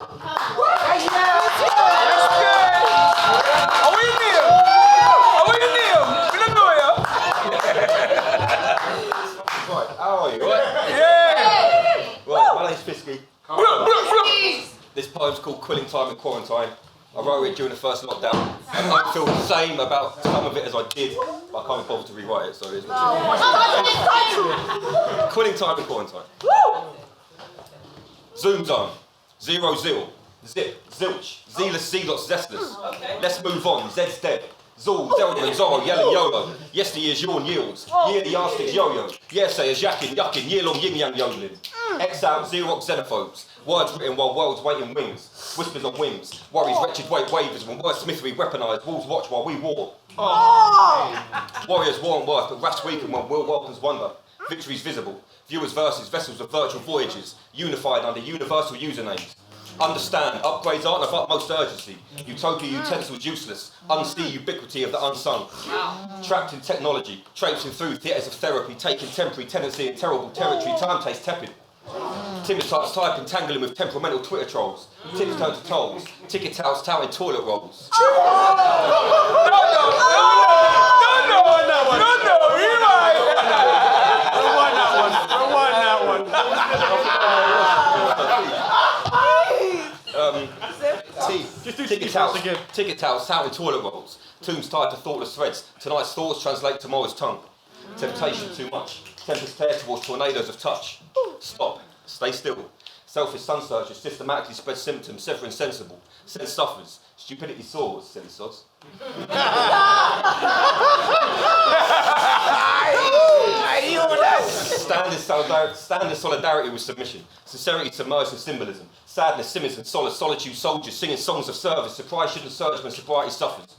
Right, how are you? Right? Yeah! Right, my name's Fisky. This poem's called Quilling Time in Quarantine. I wrote it during the first lockdown. I don't feel the same about some of it as I did, but I can't be bothered to rewrite it, so it is what it is. Quilling Time in Quarantine. Zoom zone. 0 0. Zip. Zilch. Zealous, zealot, zestless. Let's move on. Zed's dead. Zul, Zelda and Zorro, yellow YOLO. Yesteryear's yawn yields. Year the yardstick's yo-yo. Yearsayers yakking, yucking, year long yin yang yodeling. X out, Xerox xenophobes. Words written while worlds wait in wings. Whispers on wings. Worries, wretched weight wavers. When wordsmithery weaponised, wolves watch while we war. Warriors war and worth, but rats weaken when will welcomes wonder. Victory's visible. Viewers versus vessels of virtual voyages. Unified under universal usernames. Understand, upgrades aren't of utmost urgency. Utopia utensils useless. Unsee ubiquity of the unsung. Trapped in technology, traipsing through theatres of therapy, taking temporary tenancy in terrible territory, time tastes tepid. Timid types type entangling with temperamental Twitter trolls. Tips turn to tolls. Ticket touts touting toilet rolls. Ticket touts touting toilet rolls. Tombs tied to thoughtless threads. Tonight's thoughts translate tomorrow's tongue. Temptation too much. Tempest tear towards tornadoes of touch. Stop. Stay still. Selfish sun searchers systematically spread symptoms, severing sensible. Sense suffers. Stupidity soars, silly sods. Stand in solidarity with submission. Sincerity submerged in symbolism. Sadness simmers in solace. Solitude soldiers singing songs of service. Surprise shouldn't surge when sobriety suffers.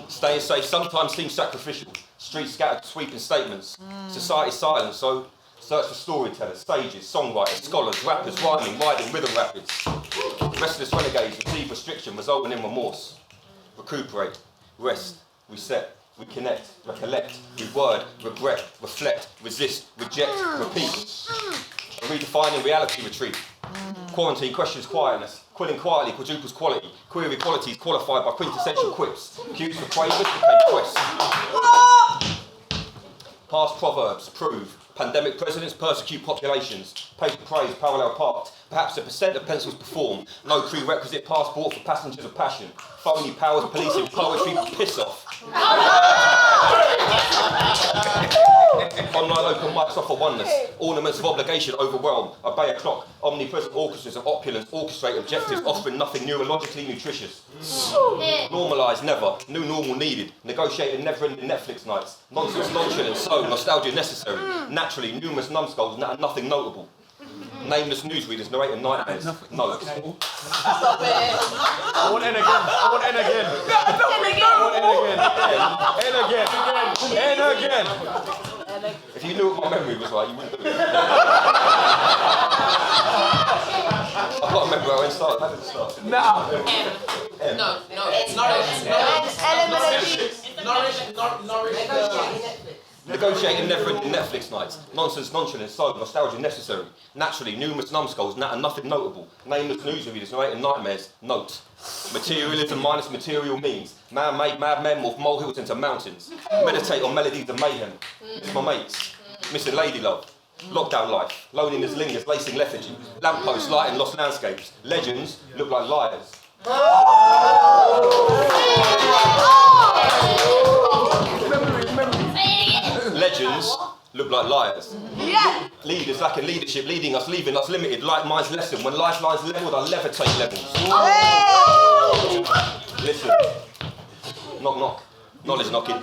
Staying safe sometimes seems sacrificial. Streets scattered sweeping statements. Society silent, so search for storytellers, sages, songwriters, scholars, rappers, rhyming, riding rhythm rapids. Restless renegades receive restriction, resulting in remorse. Recuperate, rest, reset, reconnect, recollect, reword, regret, reflect, resist, reject, repeat. Redefining reality retreat. Quarantine questions quietness. Quilling quietly quadruples quality. Query qualities qualified by quintessential quips. Cues for quavers became quests. Past proverbs prove. Pandemic presidents persecute populations. Paper praise parallel parked. Perhaps a percent of pencils perform. No prerequisite passport for passengers of passion. Phony powers policing poetry. Piss off. Online open mics offer oneness. Ornaments of obligation overwhelm. Obey a clock. Omnipresent orchestras of opulence orchestrate objectives offering nothing neurologically nutritious. Normalise never. New normal needed. Negotiating never-ending Netflix nights. Nonsense nonchalant so. Nostalgia necessary. Naturally numerous numbskulls and nothing notable. Nameless newsreaders narrating nightmares. No. Stop it. I want N again. I want N again. N again. If you knew what my memory was like, you wouldn't do it. I've got to remember how I started. How did it start? No. M. No. It's Norwich. Negotiating never-ending Netflix nights. Nonsense, nonchalant, so nostalgia necessary. Naturally, numerous numbskulls and nothing notable. Nameless newsreaders narrating nightmares. Note. Materialism minus material means. Man-made mad men morph molehills into mountains. Meditate on melodies of mayhem. Miss my mates. Missing lady love. Lockdown life. Loneliness lingers, lacing lethargy. Lampposts lighting lost landscapes. Legends look like liars. Legends look like liars. Yeah. Leaders lacking leadership, leading us, leaving us limited. Like minds lesson. When lifelines leveled, I levitate levels. Listen. Knock knock. Knowledge knocking.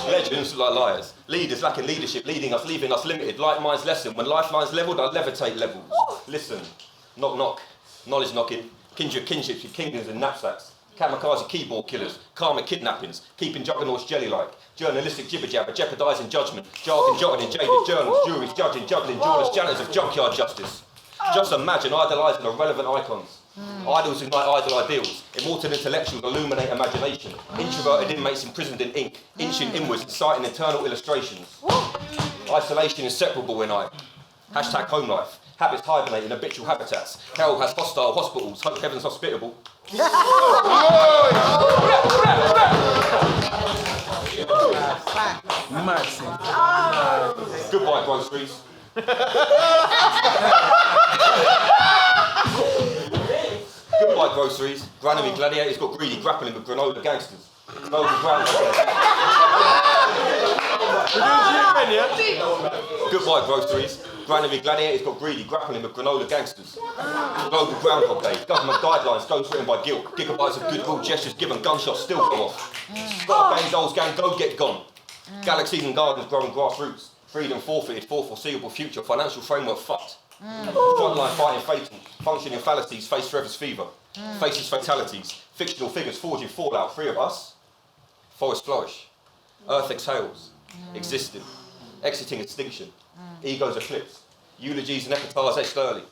Legends look like liars. Leaders lacking leadership, leading us, leaving us limited. Like minds lesson. When lifelines leveled, I levitate levels. Listen. Knock knock. Knowledge knocking. Kindred kinships with kingdoms and knapsacks. Kamikaze keyboard killers. Karmic kidnappings. Keeping juggernauts jelly-like. Journalistic jibber-jabber. Jeopardising judgment. Jargon jotted in jaded journals. Juries judging, juggling. Journalists janitors of junkyard justice. Just imagine idolising irrelevant icons. Idols ignite idle ideals. Immortal intellectuals illuminate imagination. Introverted inmates imprisoned in ink, inching inwards, inciting internal illustrations. Isolation inseparable in I. Hashtag home life. Habits hibernate in habitual habitats. Hell has hostile hospitals. Hope heaven's hospitable. Goodbye, groceries. Goodbye, groceries. Granary gladiators got greedy, grappling with granola gangsters. Global ground. Goodbye, groceries. Granary gladiators got greedy, grappling with granola gangsters. Global Groundhog Day. Government guidelines, goals written by guilt. Gigabytes of goodwill gestures given, gunshots still go off. Start gang, dolls gang, go get gone. Galaxies and gardens growing grassroots. Freedom forfeited for foreseeable future. Financial framework fucked. Frontline fighting fatal. Functioning fallacies, face forever's fever. Faces fatalities. Fictional figures forging fallout. Three of us. Forest flourish. Earth exhales. Existing. Exiting extinction. Egos eclipsed. Eulogies and epitaphs etched early.